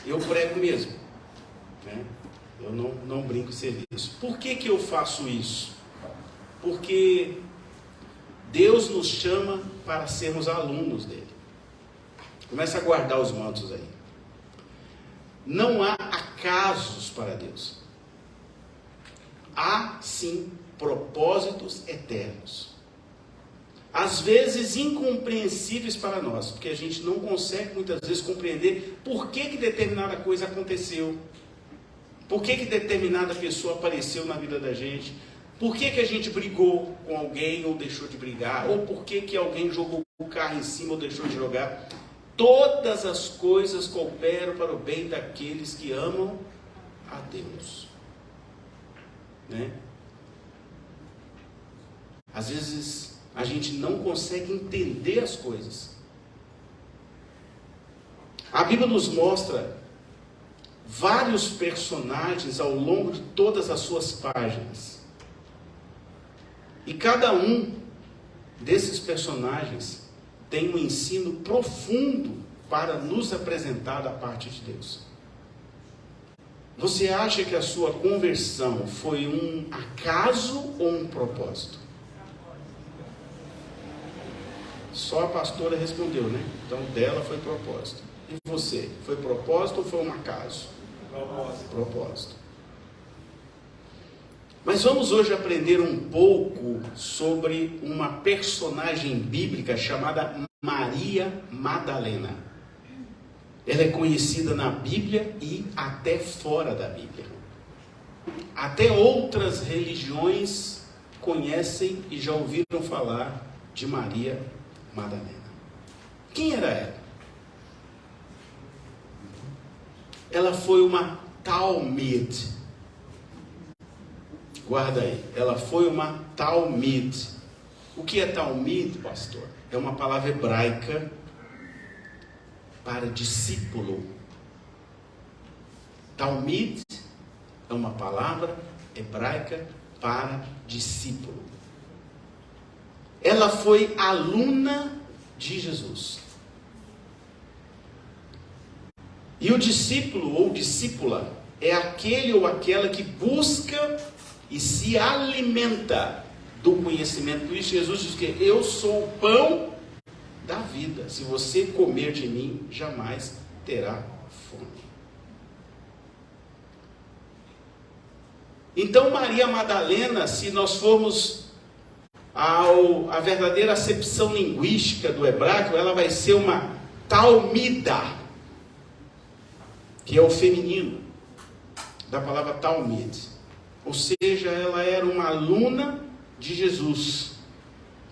eu prego mesmo, né? Eu não brinco em serviço. Por que eu faço isso? Porque Deus nos chama para sermos alunos dele. Começa a guardar os mantos aí. Não há acasos para Deus. Há sim propósitos eternos. Às vezes incompreensíveis para nós, porque a gente não consegue muitas vezes compreender por que determinada coisa aconteceu, por que determinada pessoa apareceu na vida da gente, por que a gente brigou com alguém ou deixou de brigar, ou por que alguém jogou o carro em cima ou deixou de jogar. Todas as coisas cooperam para o bem daqueles que amam a Deus, né? Às vezes a gente não consegue entender as coisas. A Bíblia nos mostra vários personagens ao longo de todas as suas páginas. E cada um desses personagens tem um ensino profundo para nos apresentar da parte de Deus. Você acha que a sua conversão foi um acaso ou um propósito? Só a pastora respondeu, né? Então dela foi propósito. E você? Foi propósito ou foi um acaso? Propósito. Mas vamos hoje aprender um pouco sobre uma personagem bíblica chamada Maria Madalena. Ela é conhecida na Bíblia e até fora da Bíblia. Até outras religiões conhecem e já ouviram falar de Maria Madalena. Quem era ela? Ela foi uma Talmid. Guarda aí. Ela foi uma Talmid. O que é Talmid, pastor? É uma palavra hebraica para discípulo. Talmid é uma palavra hebraica para discípulo. Ela foi aluna de Jesus. E o discípulo ou discípula é aquele ou aquela que busca e se alimenta do conhecimento. Por isso Jesus diz que eu sou o pão da vida. Se você comer de mim, jamais terá fome. Então Maria Madalena, se nós formos a verdadeira acepção linguística do hebraico, ela vai ser uma talmida, que é o feminino da palavra talmid. Ou seja, ela era uma aluna de Jesus,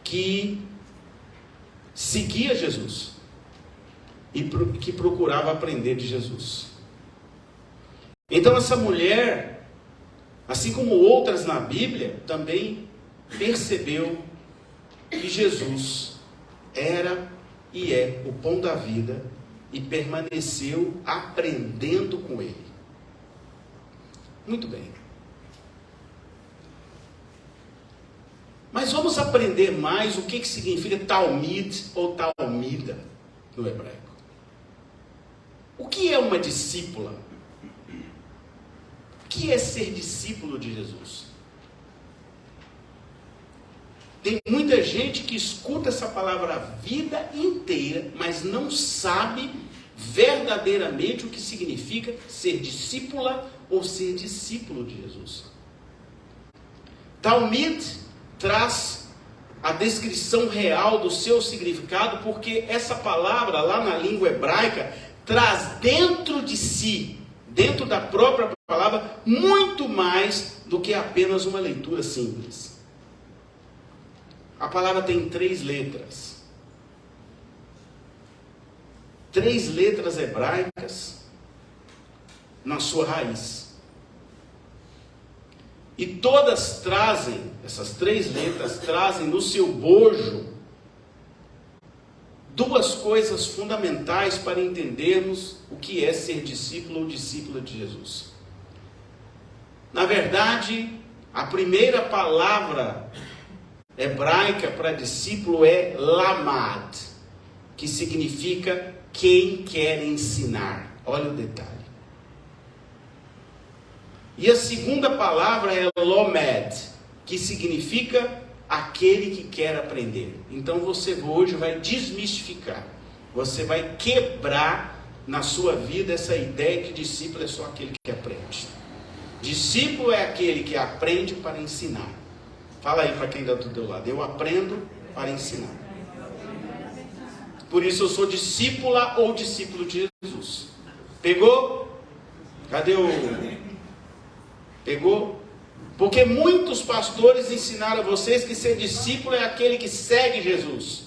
que seguia Jesus e que procurava aprender de Jesus. Então essa mulher, assim como outras na Bíblia, também percebeu que Jesus era e é o pão da vida e permaneceu aprendendo com ele. Muito bem. Mas vamos aprender mais o que significa Talmid ou Talmida no hebraico. O que é uma discípula? O que é ser discípulo de Jesus? Tem muita gente que escuta essa palavra a vida inteira, mas não sabe verdadeiramente o que significa ser discípula ou ser discípulo de Jesus. Talmid traz a descrição real do seu significado, porque essa palavra lá na língua hebraica traz dentro de si, dentro da própria palavra, muito mais do que apenas uma leitura simples. A palavra tem 3 letras. 3 letras hebraicas na sua raiz. E todas trazem, essas 3 letras trazem no seu bojo 2 coisas fundamentais para entendermos o que é ser discípulo ou discípula de Jesus. Na verdade, a primeira palavra hebraica para discípulo é lamad, que significa quem quer ensinar. Olha o detalhe. E a segunda palavra é lomed, que significa aquele que quer aprender. Então você hoje vai desmistificar, você vai quebrar na sua vida essa ideia que discípulo é só aquele que aprende. Discípulo é aquele que aprende para ensinar. Fala aí para quem está do teu lado: eu aprendo para ensinar. Por isso eu sou discípula ou discípulo de Jesus. Pegou? Cadê o... Pegou? Porque muitos pastores ensinaram a vocês que ser discípulo é aquele que segue Jesus.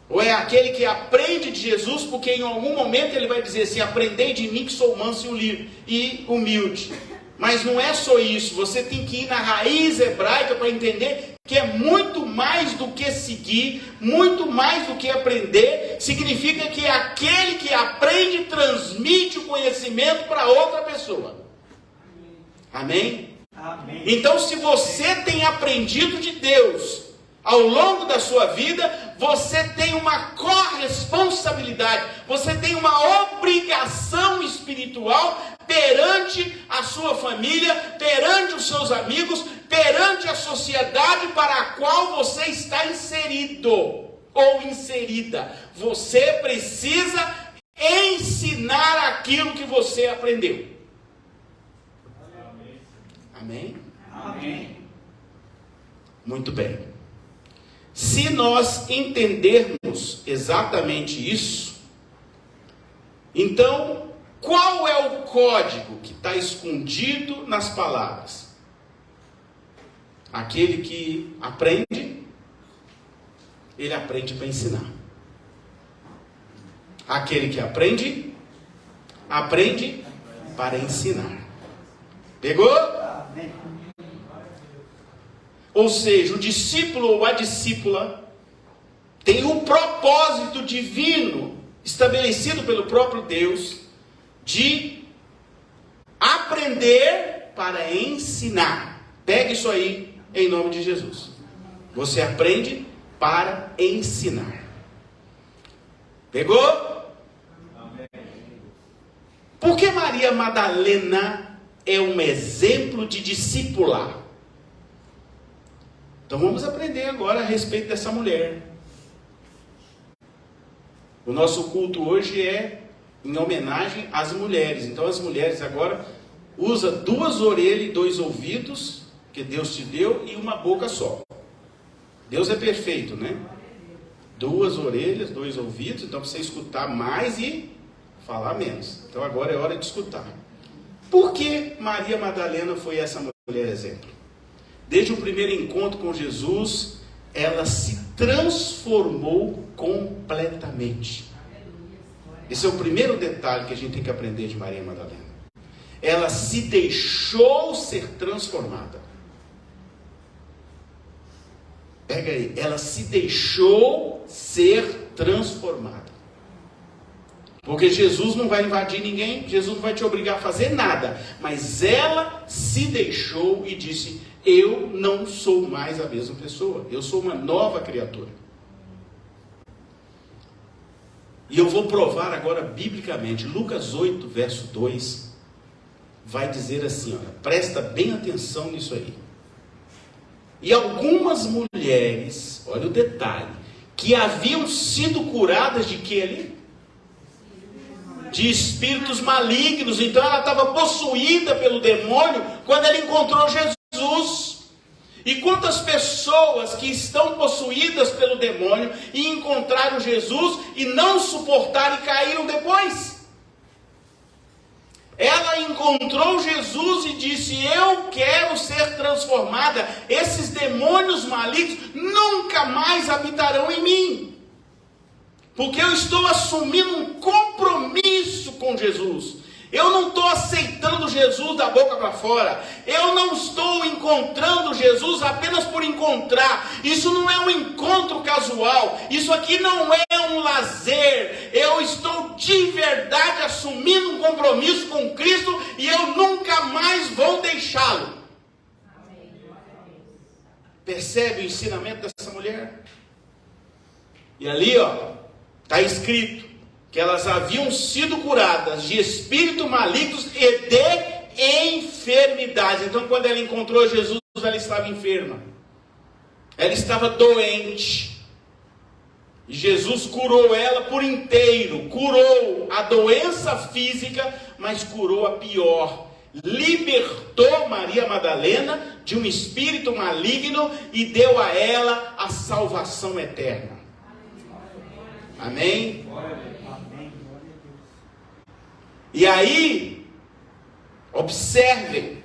Ou é aquele que aprende de Jesus, porque em algum momento ele vai dizer assim: aprendei de mim que sou manso e humilde. Mas não é só isso, você tem que ir na raiz hebraica para entender que é muito mais do que seguir, muito mais do que aprender. Significa que aquele que aprende transmite o conhecimento para outra pessoa. Amém? Amém? Então, se você tem aprendido de Deus ao longo da sua vida, você tem uma corresponsabilidade, você tem uma obrigação espiritual perante a sua família, perante os seus amigos, perante a sociedade para a qual você está inserido ou inserida. Você precisa ensinar aquilo que você aprendeu. Amém? Amém. Muito bem. Se nós entendermos exatamente isso, então, qual é o código que está escondido nas palavras? Aquele que aprende, ele aprende para ensinar. Aquele que aprende, aprende para ensinar. Pegou? Ou seja, o discípulo ou a discípula tem um propósito divino estabelecido pelo próprio Deus de aprender para ensinar. Pegue isso aí em nome de Jesus. Você aprende para ensinar. Pegou? Por que Maria Madalena é um exemplo de discípula? Então vamos aprender agora a respeito dessa mulher. O nosso culto hoje é em homenagem às mulheres. Então as mulheres agora usam 2 orelhas e 2 ouvidos que Deus te deu e uma boca só. Deus é perfeito, né? 2 orelhas, 2 ouvidos, então para você escutar mais e falar menos. Então agora é hora de escutar. Por que Maria Madalena foi essa mulher exemplo? Desde o primeiro encontro com Jesus, ela se transformou completamente. Esse é o primeiro detalhe que a gente tem que aprender de Maria Madalena. Ela se deixou ser transformada. Pega aí, ela se deixou ser transformada. Porque Jesus não vai invadir ninguém, Jesus não vai te obrigar a fazer nada. Mas ela se deixou e disse: eu não sou mais a mesma pessoa, eu sou uma nova criatura. E eu vou provar agora biblicamente. Lucas 8, verso 2, vai dizer assim, olha, presta bem atenção nisso aí. E algumas mulheres, olha o detalhe, que haviam sido curadas de que ali? De espíritos malignos. Então ela estava possuída pelo demônio quando ela encontrou Jesus. E quantas pessoas que estão possuídas pelo demônio e encontraram Jesus e não suportaram e caíram depois? Ela encontrou Jesus e disse: eu quero ser transformada. Esses demônios malignos nunca mais habitarão em mim. Porque eu estou assumindo um compromisso com Jesus. Eu não estou aceitando Jesus da boca para fora. Eu não estou encontrando Jesus apenas por encontrar. Isso não é um encontro casual. Isso aqui não é um lazer. Eu estou de verdade assumindo um compromisso com Cristo e eu nunca mais vou deixá-lo. Percebe o ensinamento dessa mulher? E ali, ó, está escrito: que elas haviam sido curadas de espíritos malignos e de enfermidades. Então, quando ela encontrou Jesus, ela estava enferma. Ela estava doente. E Jesus curou ela por inteiro. Curou a doença física, mas curou a pior. Libertou Maria Madalena de um espírito maligno e deu a ela a salvação eterna. Amém? E aí, observem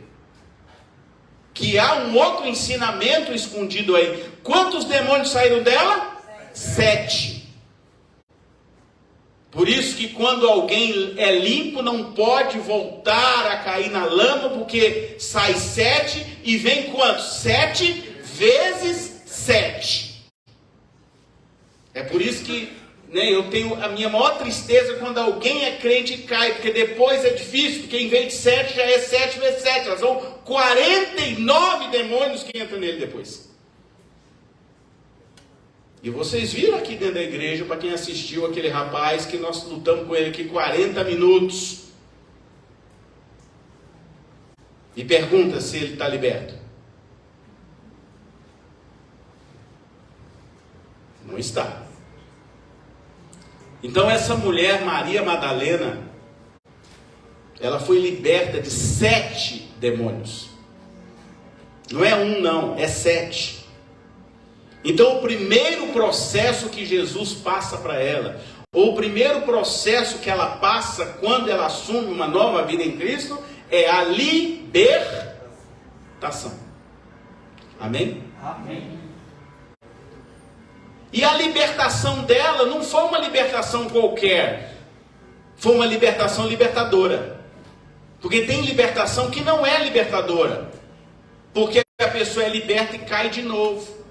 que há um outro ensinamento escondido aí. Quantos demônios saíram dela? 7. Por isso que quando alguém é limpo, não pode voltar a cair na lama, porque sai 7 e vem quantos? 7 vezes 7. É por isso que eu tenho a minha maior tristeza quando alguém é crente e cai, porque depois é difícil, porque em vez de 7 já é 7 vezes 7, já são 49 demônios que entram nele depois. E vocês viram aqui dentro da igreja, para quem assistiu, aquele rapaz que nós lutamos com ele aqui 40 minutos. E pergunta se ele está liberto. Não está. Então essa mulher, Maria Madalena, ela foi liberta de 7 demônios. Não é 1 não, é 7. Então o primeiro processo que Jesus passa para ela, ou o primeiro processo que ela passa quando ela assume uma nova vida em Cristo, é a libertação. Amém? Amém. E a libertação dela não foi uma libertação qualquer, foi uma libertação libertadora. Porque tem libertação que não é libertadora, porque a pessoa é liberta e cai de novo.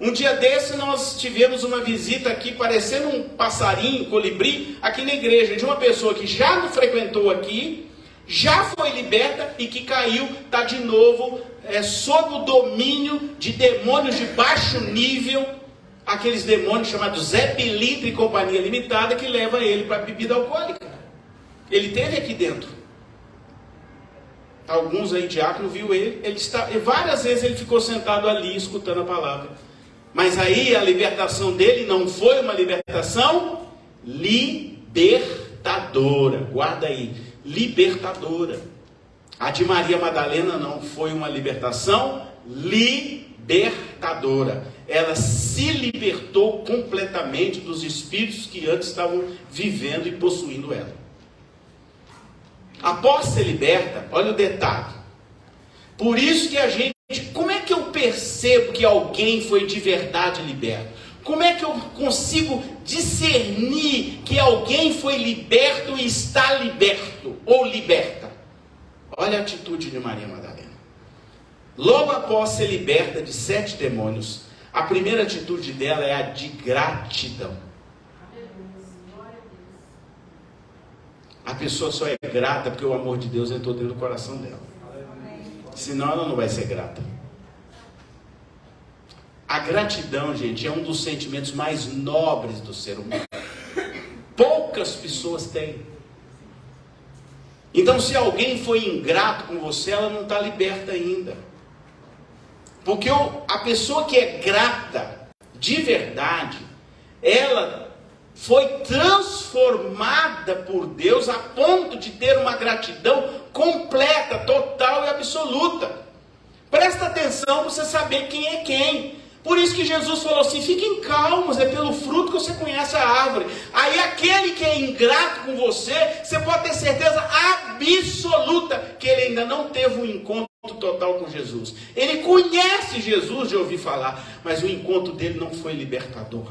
Um dia desse nós tivemos uma visita aqui, parecendo um passarinho, colibri, aqui na igreja, de uma pessoa que já não frequentou aqui, já foi liberta e que caiu, está de novo sob o domínio de demônios de baixo nível, aqueles demônios chamados Zé Pilintra e Companhia Limitada, que leva ele para a bebida alcoólica. Ele esteve aqui dentro. Alguns aí, diácono, viu ele, várias vezes ele ficou sentado ali, escutando a palavra. Mas aí a libertação dele não foi uma libertação libertadora. Guarda aí, libertadora. A de Maria Madalena não foi uma libertação libertadora. Ela se libertou completamente dos espíritos que antes estavam vivendo e possuindo ela. Após ser liberta, olha o detalhe. Por isso que a gente, como é que eu percebo que alguém foi de verdade liberto? Como é que eu consigo discernir que alguém foi liberto e está liberto ou liberta? Olha a atitude de Maria Madalena. Logo após ser liberta de 7 demônios, a primeira atitude dela é a de gratidão. A pessoa só é grata porque o amor de Deus entrou dentro do coração dela. Senão ela não vai ser grata. A gratidão, gente, é um dos sentimentos mais nobres do ser humano. Poucas pessoas têm. Então, se alguém foi ingrato com você, ela não está liberta ainda. Porque a pessoa que é grata de verdade, ela foi transformada por Deus a ponto de ter uma gratidão completa, total e absoluta. Presta atenção para você saber quem é quem. Por isso que Jesus falou assim: fiquem calmos, é pelo fruto que você conhece a árvore. Aí aquele que é ingrato com você, você pode ter certeza absoluta que ele ainda não teve um encontro total com Jesus. Ele conhece Jesus de ouvir falar, mas o encontro dele não foi libertador.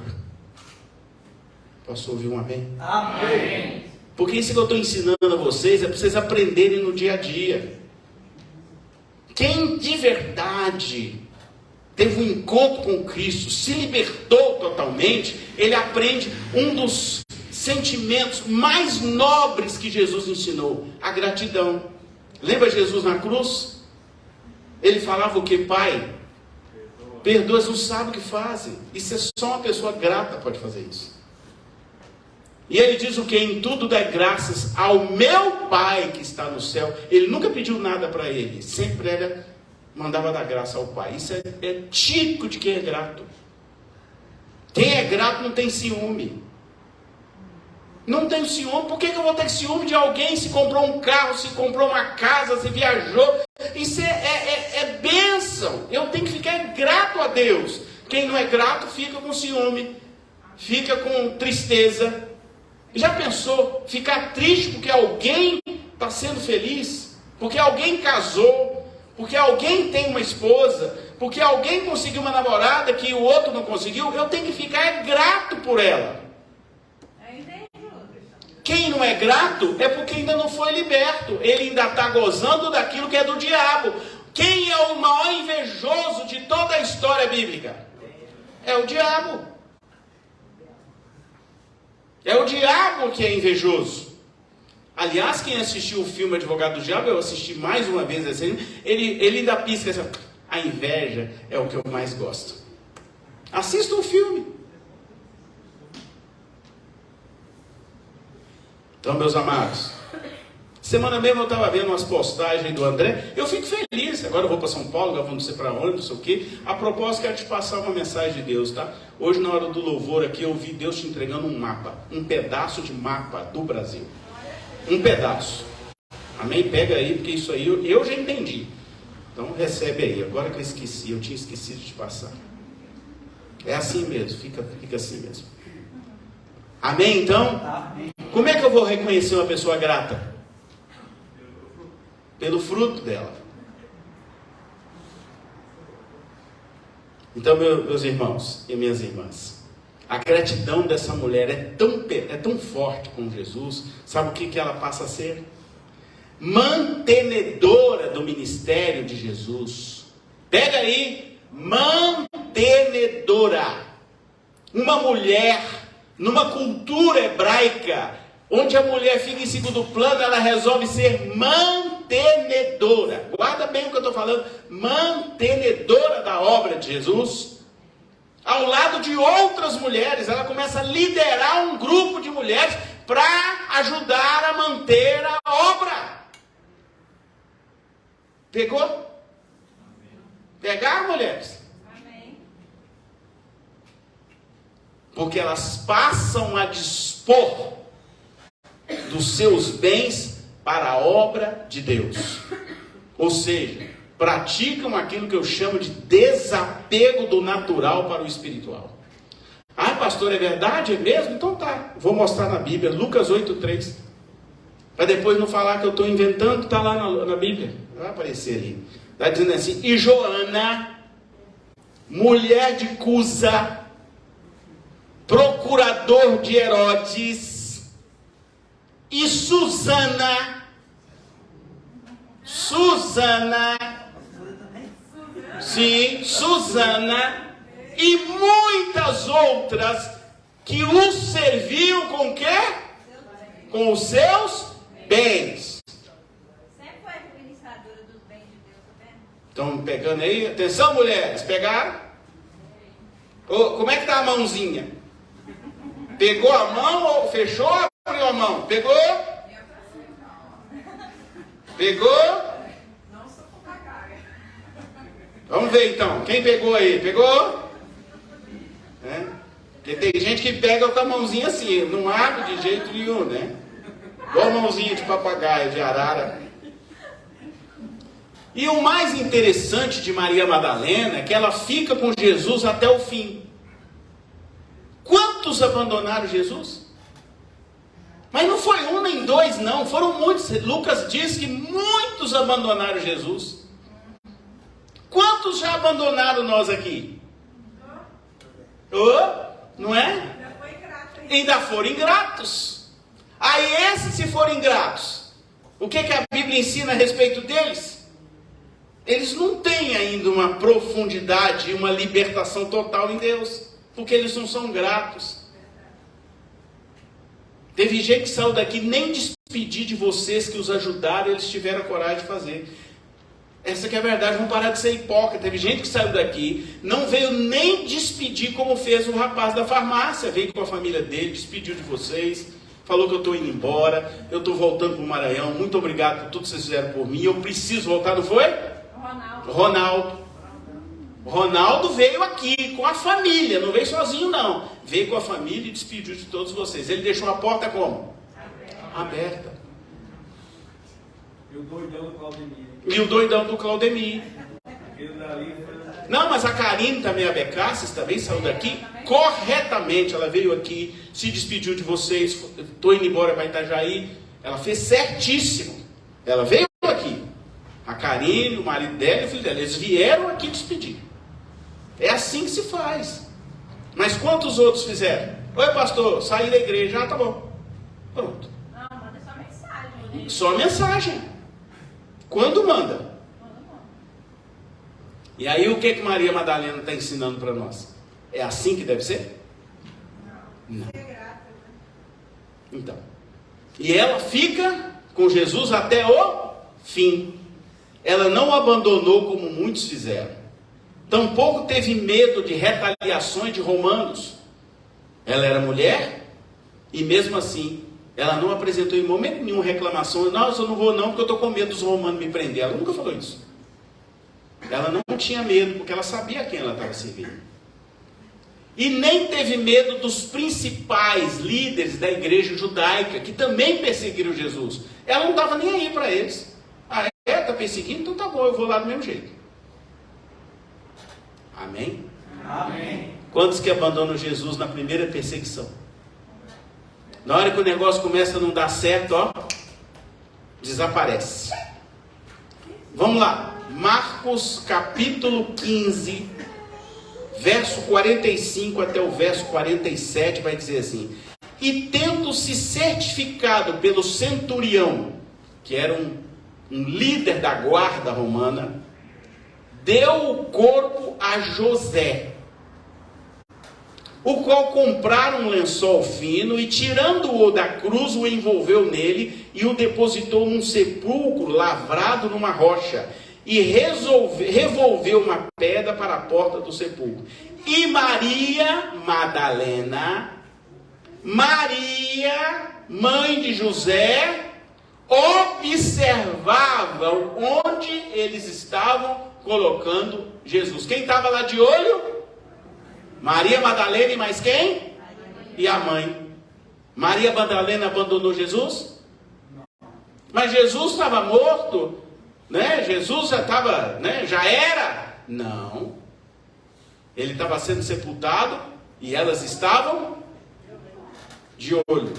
Posso ouvir um amém? Amém. Porque isso que eu estou ensinando a vocês é para vocês aprenderem no dia a dia. Quem de verdade teve um encontro com Cristo, se libertou totalmente, ele aprende um dos sentimentos mais nobres que Jesus ensinou, a gratidão. Lembra Jesus na cruz? Ele falava o que? Pai, perdoa, eles não sabem o que fazem. Isso é só uma pessoa grata pode fazer isso. E ele diz o que? Em tudo dá graças ao meu Pai que está no céu. Ele nunca pediu nada para ele, sempre mandava dar graça ao Pai. Isso é típico de quem é grato. Quem é grato não tem ciúme. Não tem ciúme. Por que eu vou ter ciúme de alguém se comprou um carro, se comprou uma casa, se viajou? Isso é bênção. Eu tenho que ficar grato a Deus. Quem não é grato fica com ciúme, fica com tristeza. Já pensou ficar triste porque alguém está sendo feliz? Porque alguém casou? Porque alguém tem uma esposa? Porque alguém conseguiu uma namorada que o outro não conseguiu? Eu tenho que ficar grato por ela. Quem não é grato é porque ainda não foi liberto. Ele ainda está gozando daquilo que é do diabo. Quem é o maior invejoso de toda a história bíblica? É o diabo. É o diabo que é invejoso. Aliás, quem assistiu o filme Advogado do Diabo, eu assisti mais uma vez assim, ele ainda pisca assim, a inveja é o que eu mais gosto. Assista o filme. Então, meus amados, semana mesmo eu estava vendo umas postagens do André, eu fico feliz. Agora eu vou para São Paulo, agora vamos não sei para onde, não sei o quê. A propósito, quero te passar uma mensagem de Deus, tá? Hoje, na hora do louvor aqui, eu vi Deus te entregando um mapa, um pedaço de mapa do Brasil. Um pedaço. Amém? Pega aí, porque isso aí eu já entendi. Então, recebe aí. Agora que eu esqueci, eu tinha esquecido de te passar. É assim mesmo, fica assim mesmo. Amém, então? Amém. Como é que eu vou reconhecer uma pessoa grata? Pelo fruto dela. Então, meus irmãos e minhas irmãs, a gratidão dessa mulher é tão forte com Jesus. Sabe o que ela passa a ser? Mantenedora do ministério de Jesus. Pega aí, mantenedora. Uma mulher, numa cultura hebraica, onde a mulher fica em segundo plano, ela resolve ser mantenedora. Guarda bem o que eu estou falando. Mantenedora da obra de Jesus. Ao lado de outras mulheres, ela começa a liderar um grupo de mulheres para ajudar a manter a obra. Pegou? Pegaram, mulheres? Amém. Porque elas passam a dispor dos seus bens para a obra de Deus. Ou seja, praticam aquilo que eu chamo de desapego do natural para o espiritual. Ah, pastor, é verdade? É mesmo? Então tá, vou mostrar na Bíblia, Lucas 8:3. Para depois não falar que eu estou inventando, está lá na Bíblia. Vai aparecer ali. Está dizendo assim, e Joana, mulher de Cusa, procurador de Herodes, e Susana, e muitas outras que o serviam com o quê? Com os seus bens. Sempre foi administradora dos bens de Deus, tá vendo? Estão pegando aí? Atenção, mulheres, pegaram? Como é que está a mãozinha? Pegou a mão ou fechou ou abriu a mão? Pegou? Pegou? Não sou papagaia. Vamos ver então. Quem pegou aí? Pegou? É? Porque tem gente que pega com a mãozinha assim, não abre de jeito nenhum, né? Igual a mãozinha de papagaio, de arara. E o mais interessante de Maria Madalena é que ela fica com Jesus até o fim. Quantos abandonaram Jesus? Mas não foi um nem dois, não. Foram muitos. Lucas diz que muitos abandonaram Jesus. Quantos já abandonaram nós aqui? Não é? Ainda foram ingratos. Aí esses, se forem ingratos, o que a Bíblia ensina a respeito deles? Eles não têm ainda uma profundidade, uma libertação total em Deus, porque eles não são gratos. Teve gente que saiu daqui, nem despedir de vocês que os ajudaram, eles tiveram a coragem de fazer. Essa que é a verdade, vamos parar de ser hipócrita. Teve gente que saiu daqui, não veio nem despedir como fez o rapaz da farmácia, veio com a família dele, despediu de vocês. falou que eu estou indo embora, eu estou voltando para o Maranhão, muito obrigado por tudo que vocês fizeram por mim, eu preciso voltar, não foi? Ronaldo veio aqui com a família, não veio sozinho não, veio com a família e despediu de todos vocês. Ele deixou a porta como? Aberta. E o doidão do Claudemir. E o doidão do Claudemir. Aquele dali foi... Não, mas a Karine também, a Becassis também saiu daqui corretamente. Ela veio aqui, se despediu de vocês. Estou indo embora para Itajaí. Ela fez certíssimo. Ela veio aqui. A Karine, o marido dela e o filho dela. Eles vieram aqui despedir. É assim que se faz. Mas quantos outros fizeram? Oi, pastor, saí da igreja. Ah, tá bom. Pronto. Não, manda só mensagem. Só mensagem. Quando manda? E aí o que Maria Madalena está ensinando para nós? É assim que deve ser? Não. Então. E ela fica com Jesus até o fim. Ela não o abandonou como muitos fizeram. Tampouco teve medo de retaliações de romanos. Ela era mulher e mesmo assim ela não apresentou em momento nenhum reclamação. Não, eu não vou não porque eu estou com medo dos romanos me prender. Ela nunca falou isso. Ela não tinha medo, porque ela sabia a quem ela estava servindo. E nem teve medo dos principais líderes da igreja judaica, que também perseguiram Jesus. Ela não estava nem aí para eles. Ah, está perseguindo? Então tá bom, eu vou lá do mesmo jeito. Amém? Amém. Quantos que abandonam Jesus na primeira perseguição? Na hora que o negócio começa a não dar certo, ó, desaparece. Vamos lá. Marcos capítulo 15, verso 45 até o verso 47, vai dizer assim: e tendo-se certificado pelo centurião, que era um líder da guarda romana, deu o corpo a José, o qual compraram um lençol fino e, tirando-o da cruz, o envolveu nele e o depositou num sepulcro lavrado numa rocha, e revolveu uma pedra para a porta do sepulcro. E Maria Madalena, Maria, mãe de José, observavam onde eles estavam colocando Jesus. Quem estava lá de olho? Maria Madalena e mais quem? E a mãe. Maria Madalena abandonou Jesus? Mas Jesus estava morto, né? Jesus já estava, né? Já era? Não. Ele estava sendo sepultado e elas estavam de olho.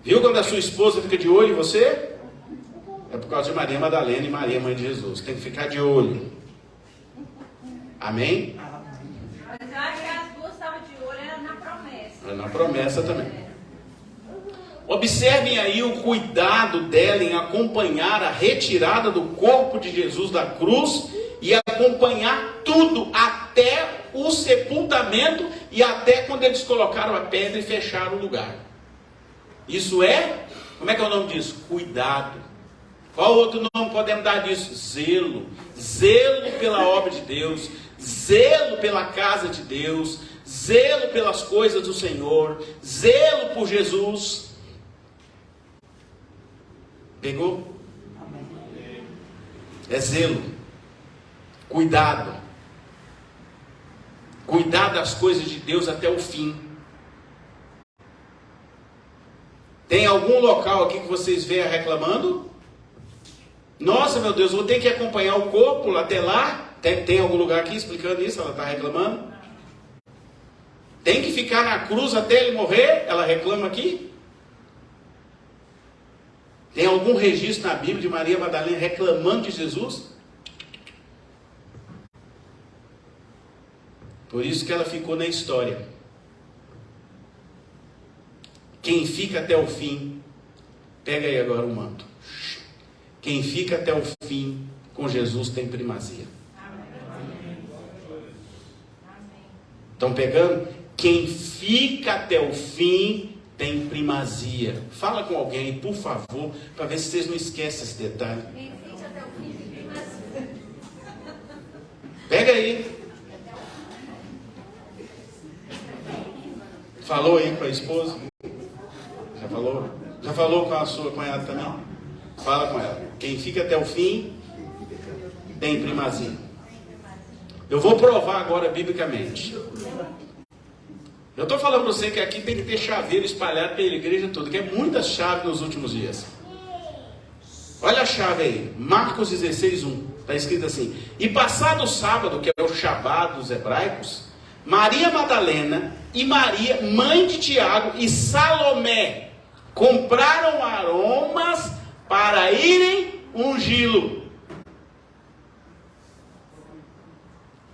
Viu quando a sua esposa fica de olho em você? É por causa de Maria Madalena e Maria, mãe de Jesus. Tem que ficar de olho. Amém? Mas eu acho que as duas estavam de olho, era na promessa. É na promessa também. Observem aí o cuidado dela em acompanhar a retirada do corpo de Jesus da cruz e acompanhar tudo até o sepultamento e até quando eles colocaram a pedra e fecharam o lugar. Isso é, como é que é o nome disso? Cuidado. Qual outro nome podemos dar disso? Zelo. Zelo pela obra de Deus, zelo pela casa de Deus, zelo pelas coisas do Senhor, zelo por Jesus. Pegou? É zelo. Cuidado. Cuidar das coisas de Deus até o fim. Tem algum local aqui que vocês veem reclamando? Nossa, meu Deus, vou ter que acompanhar o corpo até lá? Tem algum lugar aqui explicando isso? Ela está reclamando? Tem que ficar na cruz até ele morrer? Ela reclama aqui? Tem algum registro na Bíblia de Maria Madalena reclamando de Jesus? Por isso que ela ficou na história. Quem fica até o fim, pega aí agora o manto. Quem fica até o fim com Jesus tem primazia. Estão pegando? Quem fica até o fim tem primazia. Fala com alguém, por favor, para ver se vocês não esquecem esse detalhe. Quem fica até o fim tem primazia. Pega aí. Falou aí com a esposa? Falou? Já falou com a sua cunhada também? Fala com ela. Quem fica até o fim tem primazia. Eu vou provar agora biblicamente. Eu estou falando para você que aqui tem que ter chaveiro espalhado pela igreja toda, que é muita chave nos últimos dias. Olha a chave aí, Marcos 16:1. Está escrito assim: e passado o sábado, que é o Shabá dos hebraicos, Maria Madalena e Maria, mãe de Tiago, e Salomé compraram aromas para irem ungí-lo.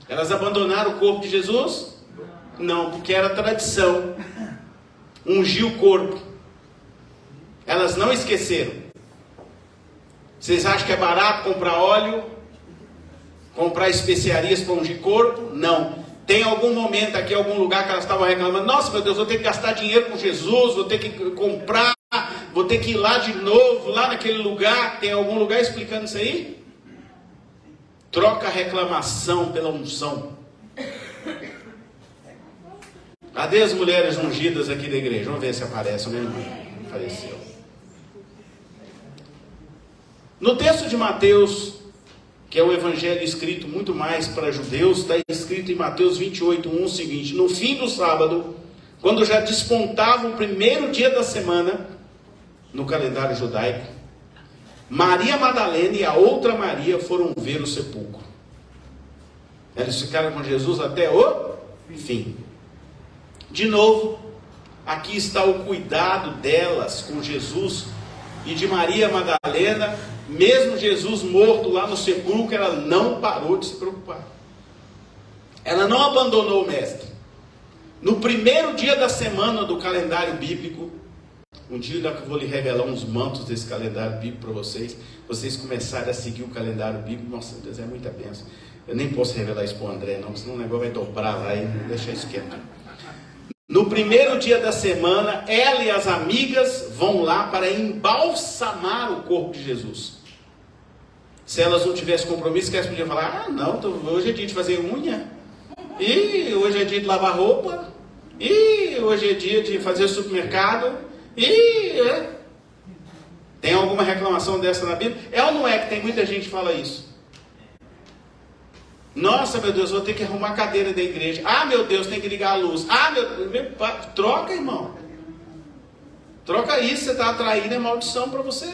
Elas abandonaram o corpo de Jesus? Não, porque era tradição ungir o corpo. Elas não esqueceram. Vocês acham que é barato comprar óleo, comprar especiarias para ungir corpo? Não. Tem algum momento aqui, algum lugar que elas estavam reclamando: nossa, meu Deus, vou ter que gastar dinheiro com Jesus, vou ter que comprar, vou ter que ir lá de novo, lá naquele lugar. Tem algum lugar explicando isso aí? Troca a reclamação pela unção. Cadê as mulheres ungidas aqui da igreja? Vamos ver se aparece. Minha irmã apareceu. No texto de Mateus, que é o evangelho escrito muito mais para judeus, está escrito em Mateus 28:1 o seguinte: no fim do sábado, quando já despontava o primeiro dia da semana, no calendário judaico, Maria Madalena e a outra Maria foram ver o sepulcro. Eles ficaram com Jesus até o fim. De novo, aqui está o cuidado delas com Jesus e de Maria Madalena. Mesmo Jesus morto lá no sepulcro, ela não parou de se preocupar. Ela não abandonou o mestre. No primeiro dia da semana do calendário bíblico, um dia eu vou lhe revelar uns mantos desse calendário bíblico para vocês. Vocês começarem a seguir o calendário bíblico. Nossa, Deus, é muita bênção. Eu nem posso revelar isso para o André, não, senão o negócio vai dobrar lá e deixar isso quieto. No primeiro dia da semana, ela e as amigas vão lá para embalsamar o corpo de Jesus. Se elas não tivessem compromisso, que elas podiam falar: ah, não, hoje é dia de fazer unha, e hoje é dia de lavar roupa, e hoje é dia de fazer supermercado, Tem alguma reclamação dessa na Bíblia? É ou não é que tem muita gente que fala isso? Nossa, meu Deus, vou ter que arrumar a cadeira da igreja. Ah, meu Deus, tem que ligar a luz. Ah, meu Deus, troca, irmão. Troca isso, você está atraindo a maldição para você.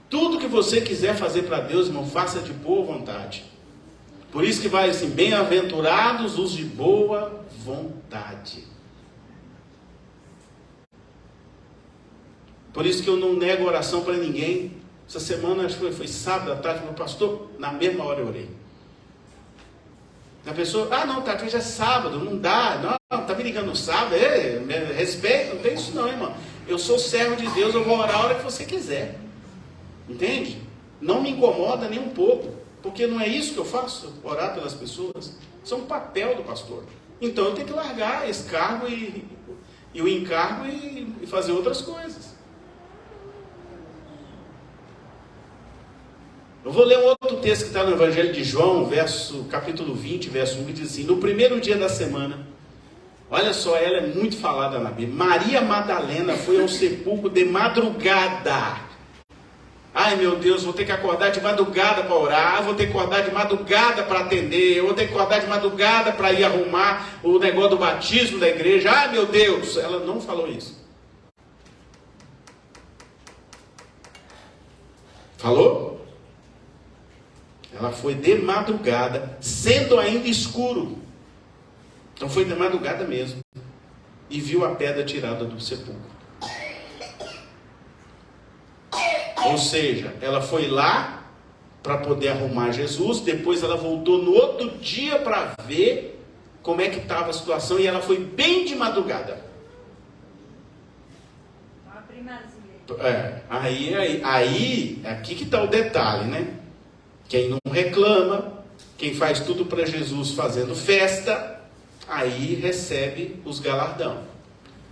Tudo que você quiser fazer para Deus, irmão, faça de boa vontade. Por isso que vai assim: bem-aventurados os de boa vontade. Por isso que eu não nego oração para ninguém. Essa semana, acho que foi sábado à tarde, meu pastor, na mesma hora eu orei. A pessoa: ah, não, tá, já é sábado, não dá, não, tá me ligando no sábado, respeito, não tem isso não, irmão. Eu sou servo de Deus, eu vou orar a hora que você quiser. Entende? Não me incomoda nem um pouco, porque não é isso que eu faço, orar pelas pessoas. Isso é um papel do pastor. Então eu tenho que largar esse cargo e o encargo e fazer outras coisas. Eu vou ler um outro texto que está no Evangelho de João, capítulo 20, verso 1, que diz assim: no primeiro dia da semana, olha só, ela é muito falada na Bíblia, Maria Madalena foi ao sepulcro de madrugada. Ai, meu Deus, vou ter que acordar de madrugada para orar, vou ter que acordar de madrugada para atender, eu vou ter que acordar de madrugada para ir arrumar o negócio do batismo da igreja. Ai, meu Deus, ela não falou isso. Falou? Ela foi de madrugada, sendo ainda escuro. Então foi de madrugada mesmo. E viu a pedra tirada do sepulcro. Ou seja, ela foi lá para poder arrumar Jesus. Depois ela voltou no outro dia para ver como é que estava a situação. E ela foi bem de madrugada. Uma primazia. Aqui que está o detalhe, né? Quem não reclama, quem faz tudo para Jesus fazendo festa, aí recebe os galardão.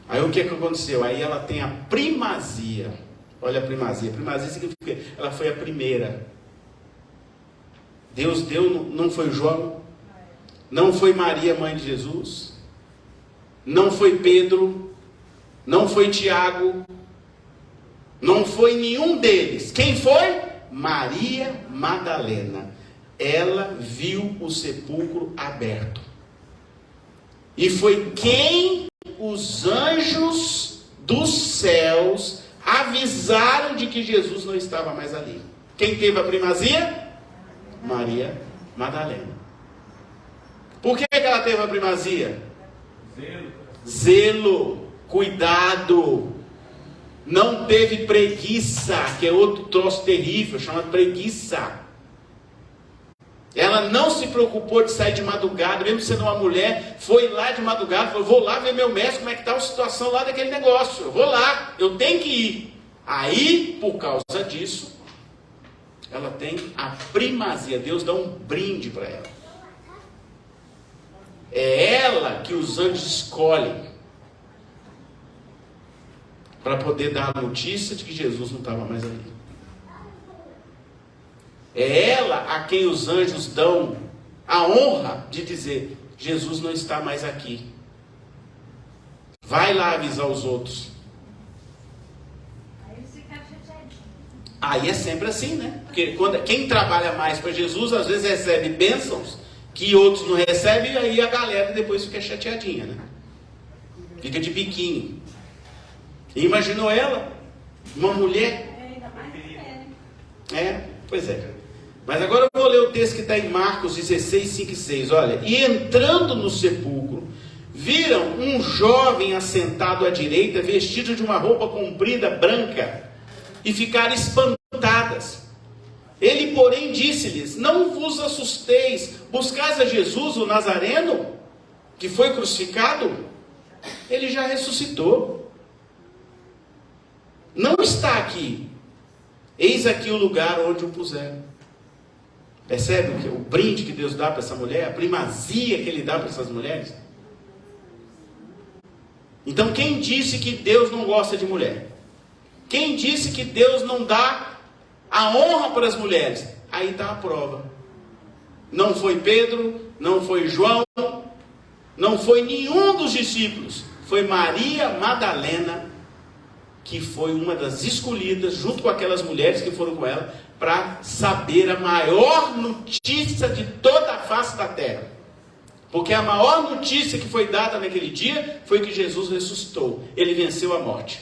Aí o que aconteceu? Aí ela tem a primazia. Olha a primazia. Primazia significa que ela foi a primeira. Deus deu, não foi João, não foi Maria, mãe de Jesus, não foi Pedro, não foi Tiago, não foi nenhum deles. Quem foi? Maria Madalena. Ela viu o sepulcro aberto. E foi quem os anjos dos céus avisaram de que Jesus não estava mais ali. Quem teve a primazia? Maria Madalena. Por que ela teve a primazia? Zelo, cuidado. Não teve preguiça, que é outro troço terrível, chamado preguiça. Ela não se preocupou de sair de madrugada, mesmo sendo uma mulher, foi lá de madrugada, falou, vou lá ver meu mestre, como é que está a situação lá daquele negócio. Eu vou lá, eu tenho que ir. Aí, por causa disso, ela tem a primazia. Deus dá um brinde para ela. É ela que os anjos escolhem para poder dar a notícia de que Jesus não estava mais ali. É ela a quem os anjos dão a honra de dizer, Jesus não está mais aqui. Vai lá avisar os outros. Aí eles ficaram chateadinhos. Aí é sempre assim, né? Porque quem trabalha mais para Jesus, às vezes recebe bênçãos que outros não recebem, e aí a galera depois fica chateadinha, né? Fica de biquinho. E imaginou ela, uma mulher. Ainda mais mulher. Pois é. Mas agora eu vou ler o texto que está em Marcos 16, 5 e 6. Olha, e entrando no sepulcro, viram um jovem assentado à direita, vestido de uma roupa comprida branca, e ficaram espantadas. Ele, porém, disse-lhes, não vos assusteis, buscais a Jesus, o Nazareno, que foi crucificado? Ele já ressuscitou. Não está aqui. Eis aqui o lugar onde o puseram. Percebe o brinde que Deus dá para essa mulher? A primazia que Ele dá para essas mulheres? Então, quem disse que Deus não gosta de mulher? Quem disse que Deus não dá a honra para as mulheres? Aí está a prova. Não foi Pedro, não foi João, não foi nenhum dos discípulos. Foi Maria Madalena, que foi uma das escolhidas, junto com aquelas mulheres que foram com ela, para saber a maior notícia de toda a face da terra. Porque a maior notícia que foi dada naquele dia foi que Jesus ressuscitou. Ele venceu a morte.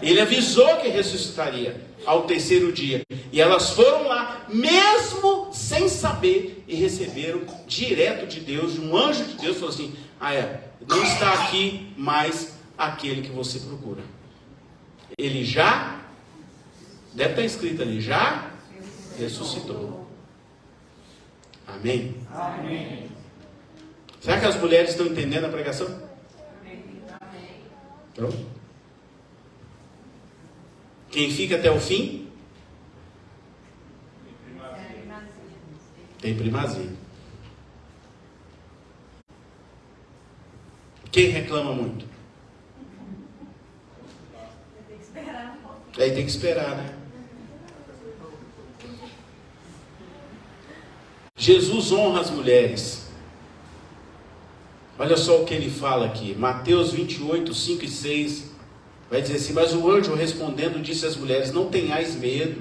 Ele avisou que ressuscitaria ao terceiro dia. E elas foram lá, mesmo sem saber, e receberam direto de Deus, de um anjo de Deus, falou assim, não está aqui mais aquele que você procura. Ele já, deve estar escrito ali, já ressuscitou. Amém? Amém. Será que as mulheres estão entendendo a pregação? Pronto. Quem fica até o fim tem primazia. Quem reclama muito? Tem que esperar um pouquinho. Aí tem que esperar, né? Jesus honra as mulheres. Olha só o que ele fala aqui. Mateus 28, 5 e 6. Vai dizer assim, mas o anjo respondendo disse às mulheres, não tenhais medo,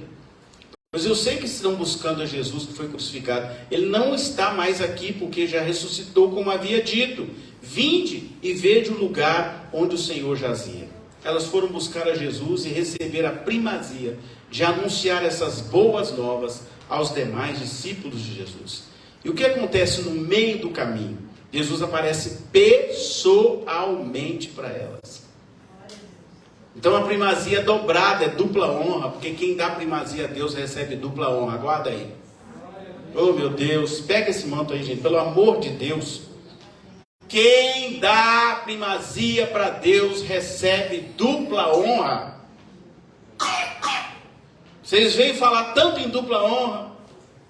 pois eu sei que estão buscando a Jesus que foi crucificado. Ele não está mais aqui, porque já ressuscitou, como havia dito. Vinde e vede o lugar onde o Senhor jazia. Elas foram buscar a Jesus e receber a primazia de anunciar essas boas novas aos demais discípulos de Jesus. E o que acontece no meio do caminho? Jesus aparece pessoalmente para elas. Então a primazia dobrada é dupla honra, porque quem dá primazia a Deus recebe dupla honra. Aguarda aí. Oh meu Deus, pega esse manto aí, gente, pelo amor de Deus. Quem dá primazia para Deus recebe dupla honra. Vocês veem falar tanto em dupla honra.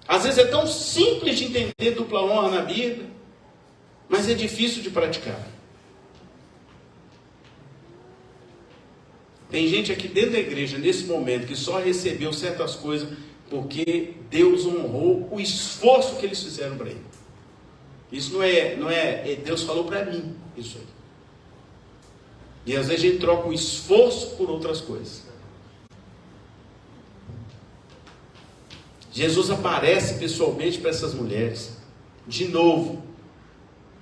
Às vezes é tão simples de entender dupla honra na Bíblia, mas é difícil de praticar. Tem gente aqui dentro da igreja, nesse momento, que só recebeu certas coisas porque Deus honrou o esforço que eles fizeram para ele. Isso não é Deus falou para mim, isso aí. E às vezes a gente troca o esforço por outras coisas. Jesus aparece pessoalmente para essas mulheres, de novo,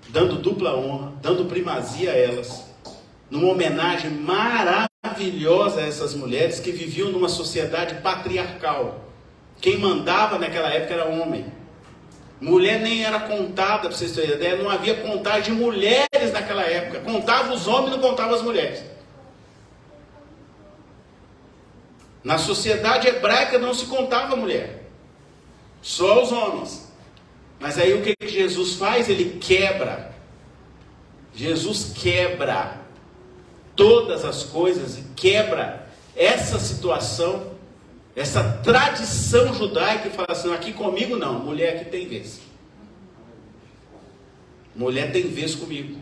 dando dupla honra, dando primazia a elas, numa homenagem maravilhosa a essas mulheres que viviam numa sociedade patriarcal. Quem mandava naquela época era homem. Mulher nem era contada, para vocês terem ideia, não havia contagem de mulheres naquela época. Contava os homens, não contava as mulheres. Na sociedade hebraica não se contava mulher, só os homens. Mas aí o que Jesus faz? Ele quebra. Jesus quebra todas as coisas e quebra essa situação, essa tradição judaica que fala assim, aqui comigo não, mulher aqui tem vez. Mulher tem vez comigo.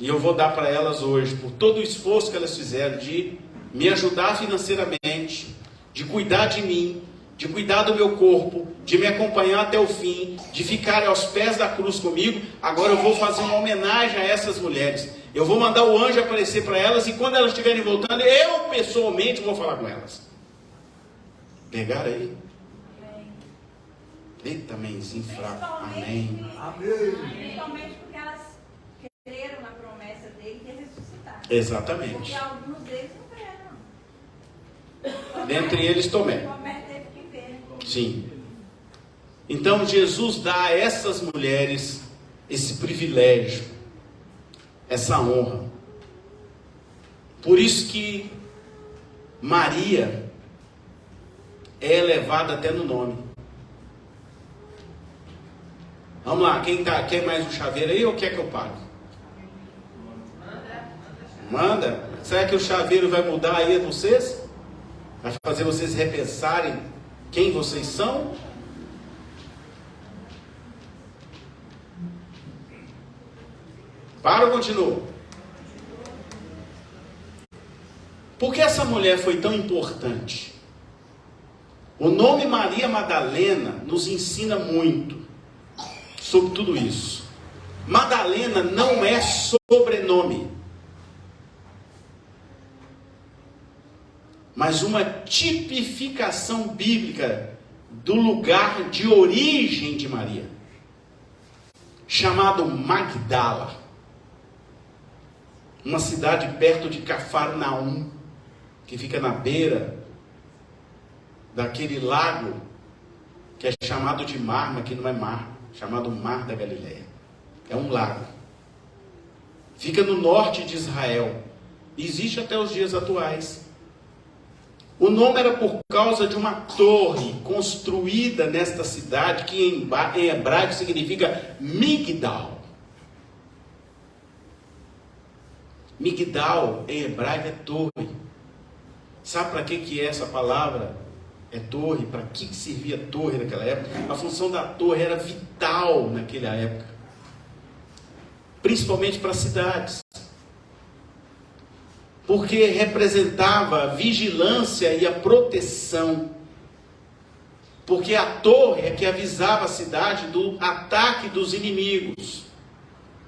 E eu vou dar para elas hoje, por todo o esforço que elas fizeram de me ajudar financeiramente, de cuidar de mim, de cuidar do meu corpo, de me acompanhar até o fim, de ficar aos pés da cruz comigo. Agora eu vou fazer uma homenagem a essas mulheres. Eu vou mandar o anjo aparecer para elas e quando elas estiverem voltando, eu pessoalmente vou falar com elas. Pegaram aí? Eita, amenzinho fraco. Amém. Principalmente porque elas creram na promessa dele de ressuscitar. Exatamente. Porque alguns deles não creram. Dentre eles Tomé. Tomé teve que ver. Sim. Então Jesus dá a essas mulheres esse privilégio, essa honra. Por isso que Maria é elevada até no nome. Vamos lá, quer mais um chaveiro aí ou quer que eu pague? Manda. Será que o chaveiro vai mudar aí a vocês? Vai fazer vocês repensarem quem vocês são? Para ou continua? Por que essa mulher foi tão importante? O nome Maria Madalena nos ensina muito sobre tudo isso. Madalena não é sobrenome, mas uma tipificação bíblica do lugar de origem de Maria, chamado Magdala, uma cidade perto de Cafarnaum, que fica na beira daquele lago que é chamado de mar, mas que não é mar, chamado Mar da Galileia. É um lago. Fica no norte de Israel. Existe até os dias atuais. O nome era por causa de uma torre construída nesta cidade, que em hebraico significa Migdal. Migdal em hebraico é torre. Sabe para que é essa palavra? É torre. Para que servia torre naquela época? A função da torre era vital naquela época, principalmente para cidades, porque representava a vigilância e a proteção, porque a torre é que avisava a cidade do ataque dos inimigos,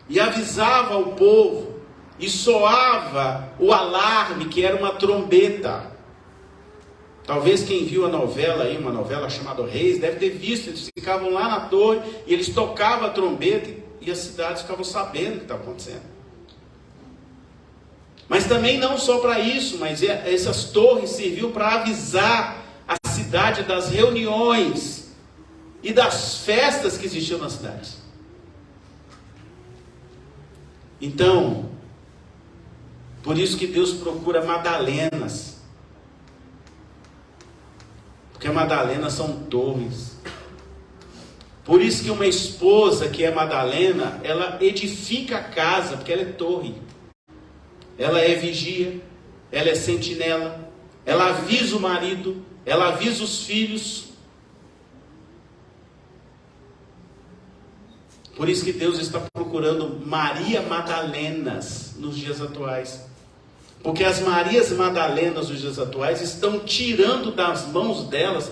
e avisava o povo, e soava o alarme, que era uma trombeta. Talvez quem viu a novela aí, uma novela chamada Reis, deve ter visto, eles ficavam lá na torre, e eles tocavam a trombeta, e as cidades ficavam sabendo o que estava acontecendo. Mas também não só para isso, mas essas torres serviam para avisar a cidade das reuniões e das festas que existiam nas cidades. Então, por isso que Deus procura Madalenas, porque Madalenas são torres. Por isso que uma esposa que é Madalena, ela edifica a casa, porque ela é torre. Ela é vigia, ela é sentinela, ela avisa o marido, ela avisa os filhos. Por isso que Deus está procurando Maria Madalenas nos dias atuais. Porque as Marias Madalenas nos dias atuais estão tirando das mãos delas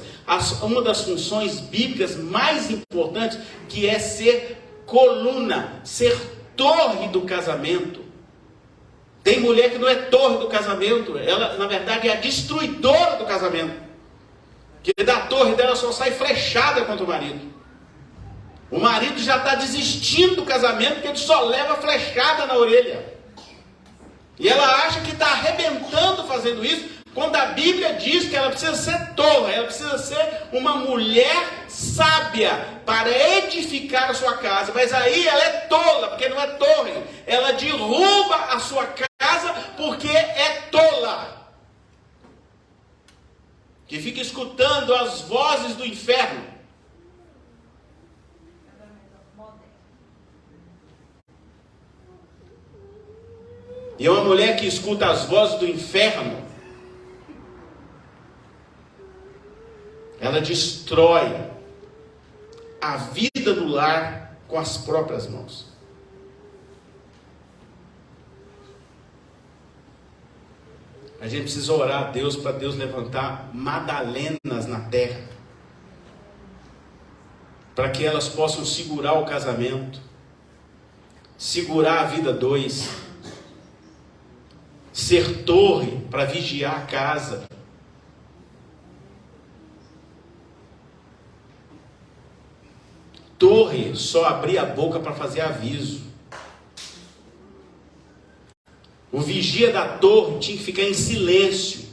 uma das funções bíblicas mais importantes, que é ser coluna, ser torre do casamento. Tem mulher que não é torre do casamento, ela na verdade é a destruidora do casamento. Que da torre dela só sai flechada contra o marido. O marido já está desistindo do casamento porque ele só leva flechada na orelha. E ela acha que está arrebentando fazendo isso, quando a Bíblia diz que ela precisa ser torre, ela precisa ser uma mulher sábia para edificar a sua casa. Mas aí ela é tola, porque não é torre. Ela derruba a sua casa porque é tola. Que fica escutando as vozes do inferno. E é uma mulher que escuta as vozes do inferno, ela destrói a vida do lar com as próprias mãos. A gente precisa orar a Deus para Deus levantar Madalenas na terra, para que elas possam segurar o casamento, segurar a vida dois, ser torre para vigiar a casa. Torre só abria a boca para fazer aviso. O vigia da torre tinha que ficar em silêncio,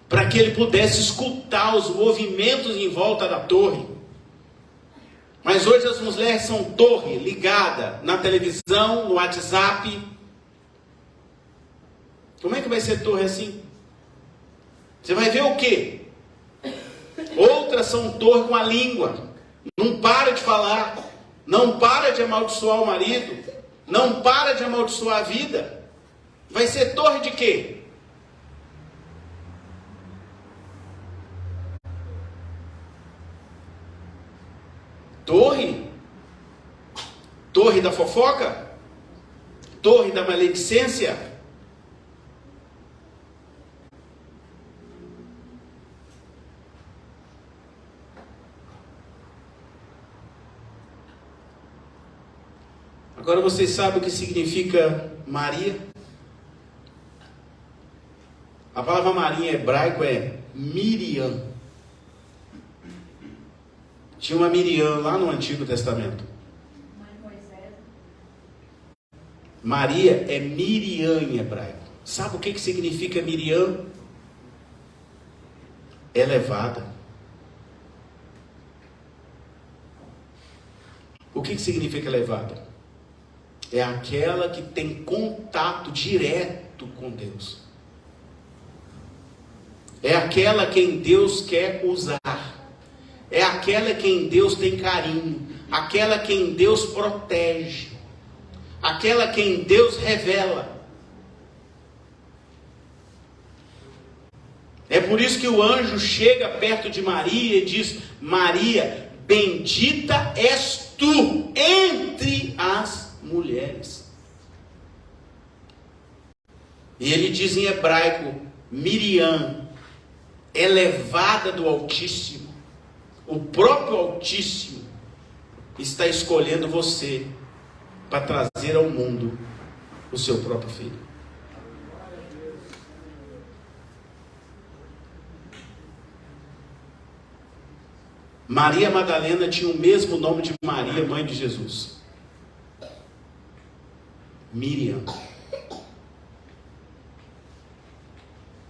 para que ele pudesse escutar os movimentos em volta da torre. Mas hoje as mulheres são torre ligada na televisão, no WhatsApp. Como é que vai ser torre assim? Você vai ver o quê? Outras são torre com a língua. Não para de falar. Não para de amaldiçoar o marido. Não para de amaldiçoar a vida. Vai ser torre de quê? Torre? Torre da fofoca? Torre da maledicência? Agora vocês sabem o que significa Maria? A palavra Maria em hebraico é Miriam. Tinha uma Miriam lá no Antigo Testamento. Maria é Miriam em hebraico. Sabe o que significa Miriam? Elevada. O que significa elevada? É aquela que tem contato direto com Deus. É aquela quem Deus quer usar. É aquela quem Deus tem carinho. Aquela quem Deus protege. Aquela quem Deus revela. É por isso que o anjo chega perto de Maria e diz: Maria, bendita és tu entre as mulheres. E ele diz em hebraico, Miriam, elevada do Altíssimo. O próprio Altíssimo está escolhendo você para trazer ao mundo o seu próprio filho. Maria Madalena tinha o mesmo nome de Maria, mãe de Jesus. Miriam.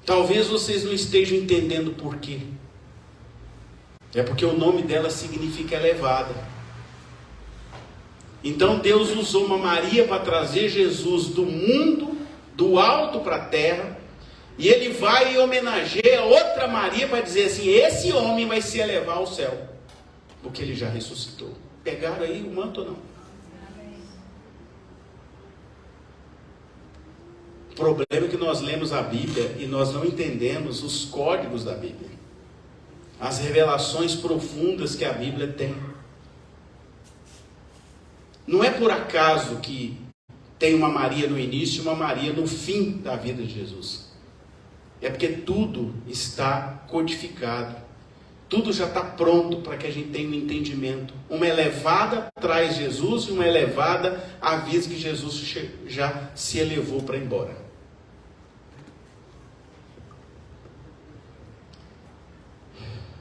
Talvez vocês não estejam entendendo por quê. É porque o nome dela significa elevada. Então Deus usou uma Maria para trazer Jesus do mundo, do alto para a terra. E ele vai e homenageia outra Maria para dizer assim: esse homem vai se elevar ao céu, porque ele já ressuscitou. Pegaram aí o manto ou não? O problema é que nós lemos a Bíblia e nós não entendemos os códigos da Bíblia, as revelações profundas que a Bíblia tem. Não é por acaso que tem uma Maria no início e uma Maria no fim da vida de Jesus. É porque tudo está codificado. Tudo já está pronto para que a gente tenha um entendimento. Uma elevada traz Jesus e uma elevada avisa que Jesus já se elevou para ir embora.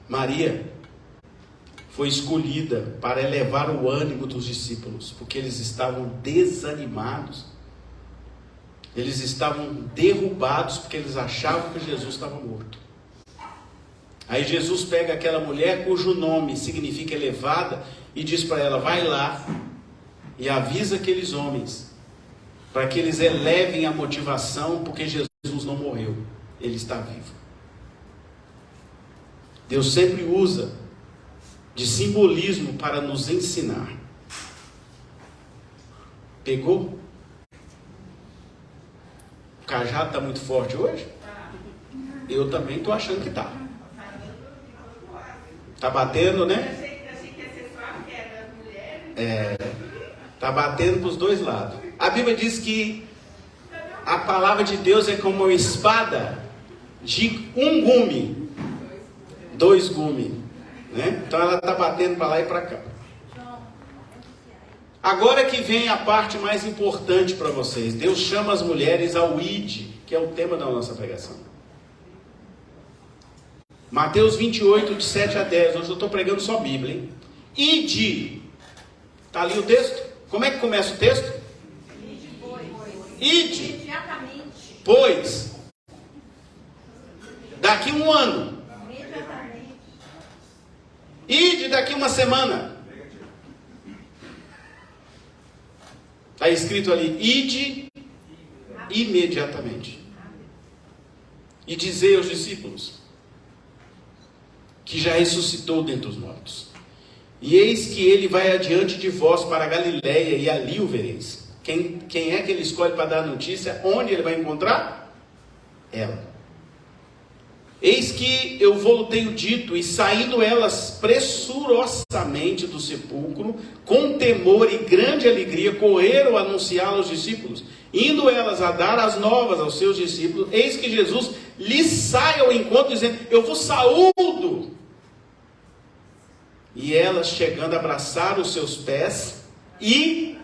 Maria foi escolhida para elevar o ânimo dos discípulos, porque eles estavam desanimados. Eles estavam derrubados porque eles achavam que Jesus estava morto. Aí Jesus pega aquela mulher cujo nome significa elevada e diz para ela: vai lá e avisa aqueles homens para que eles elevem a motivação, porque Jesus não morreu, ele está vivo. Deus sempre usa de simbolismo para nos ensinar. Pegou? O cajado está muito forte hoje? Eu também estou achando que está. Está batendo, né? Eu achei que ia ser só a queda das mulheres. Está batendo para os dois lados. A Bíblia diz que a palavra de Deus é como uma espada de um gume, 2 gumes, né? Então ela está batendo para lá e para cá. Agora que vem a parte mais importante para vocês. Deus chama as mulheres ao id, que é o tema da nossa pregação. Mateus 28, de 7 a 10. Hoje eu estou pregando só Bíblia, hein? Ide. Está ali o texto? Como é que começa o texto? Ide. Imediatamente. Pois. Daqui 1 ano. Imediatamente. Ide daqui 1 semana. Está escrito ali: ide imediatamente. E dizei aos discípulos que já ressuscitou dentre os mortos. E eis que ele vai adiante de vós para a Galiléia, e ali o vereis. Quem é que ele escolhe para dar a notícia? Onde ele vai encontrar? Ela. Eis que eu vou tenho dito, e saindo elas pressurosamente do sepulcro, com temor e grande alegria, correram a anunciá-lo aos discípulos. Indo elas a dar as novas aos seus discípulos, eis que Jesus lhes sai ao encontro, dizendo: eu vos saúdo. E elas, chegando, abraçaram os seus pés e...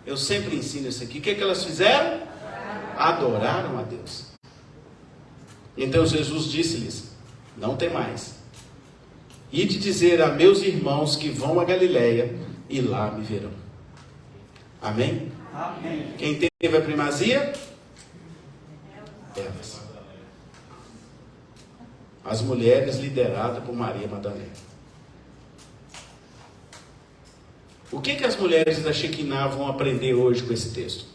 eu sempre ensino isso aqui. O que é que elas fizeram? Adoraram a Deus. Então Jesus disse-lhes: não temais. Ide dizer a meus irmãos que vão a Galiléia e lá me verão. Amém? Amém. Quem teve a primazia? Elas. As mulheres lideradas por Maria Madalena. O que as mulheres da Shekinah vão aprender hoje com esse texto?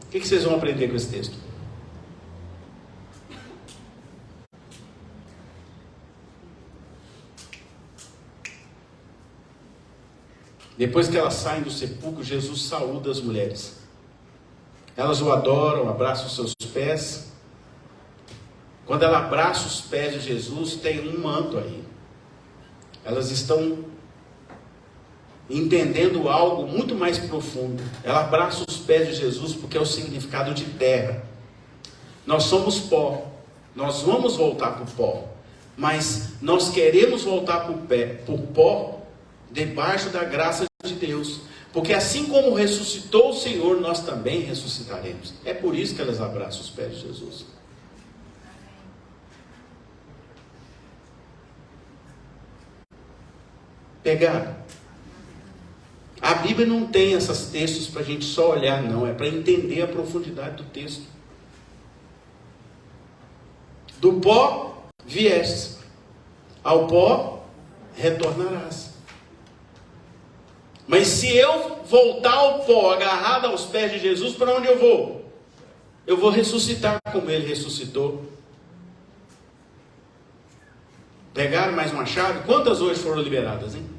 O que vocês vão aprender com esse texto? Depois que elas saem do sepulcro, Jesus saúda as mulheres. Elas o adoram, abraçam os seus pés. Quando ela abraça os pés de Jesus, tem um manto aí. Elas estão entendendo algo muito mais profundo. Ela abraça os pés de Jesus porque é o significado de terra. Nós somos pó. Nós vamos voltar para o pó. Mas nós queremos voltar para o pó debaixo da graça de Deus. Porque assim como ressuscitou o Senhor, nós também ressuscitaremos. É por isso que elas abraçam os pés de Jesus. Pegaram? A Bíblia não tem esses textos para a gente só olhar, não. É para entender a profundidade do texto. Do pó viestes, ao pó retornarás. Mas se eu voltar ao pó, agarrado aos pés de Jesus, para onde eu vou? Eu vou ressuscitar como ele ressuscitou. Pegaram mais uma chave? Quantas hoje foram liberadas, hein?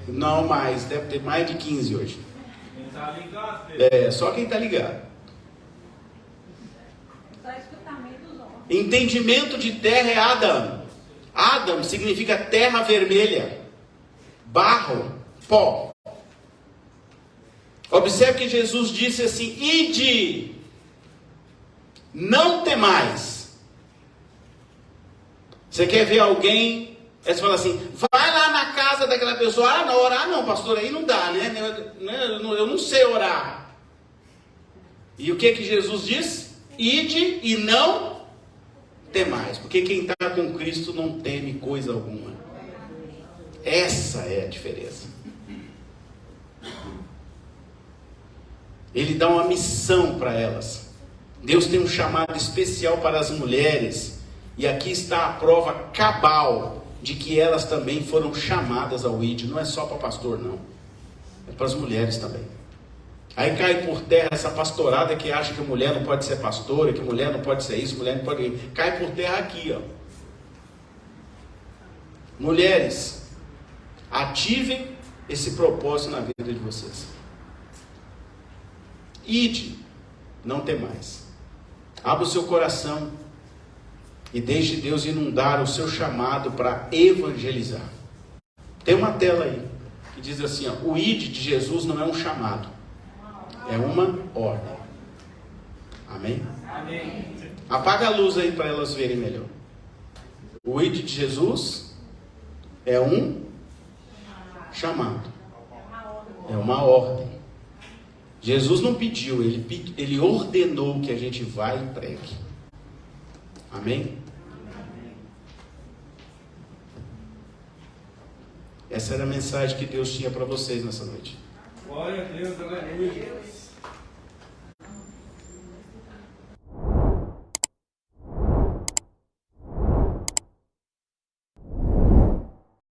Não mais, deve ter mais de 15 hoje. Quem está ligado? Só quem está ligado. Só escutamento dos homens. Entendimento de terra é Adam. Adam significa terra vermelha, barro, pó. Observe que Jesus disse assim: ide. não temais. Você quer ver alguém, aí você fala assim, vai lá na casa daquela pessoa, orar não, pastor, aí não dá, né? Eu não sei orar. E o que Jesus diz? Ide e não temais, porque quem está com Cristo não teme coisa alguma. Essa é a diferença. Ele dá uma missão para elas. Deus tem um chamado especial para as mulheres, e aqui está a prova cabal de que elas também foram chamadas ao ID. Não é só para pastor, não, é para as mulheres também. Aí cai por terra essa pastorada que acha que mulher não pode ser pastora, que mulher não pode ser isso, mulher não pode... Cai por terra aqui, ó. Mulheres, ativem esse propósito na vida de vocês. Ide, não temais. Abra o seu coração e deixe Deus inundar o seu chamado para evangelizar. Tem uma tela aí que diz assim, ó, o ide de Jesus não é um chamado, é uma ordem. Amém? Amém. Apaga a luz aí para elas verem melhor. O ide de Jesus é um chamado, é uma ordem. Jesus não pediu, ele ordenou que a gente vá e pregue. Amém? Essa era a mensagem que Deus tinha para vocês nessa noite. Glória a Deus, aleluia.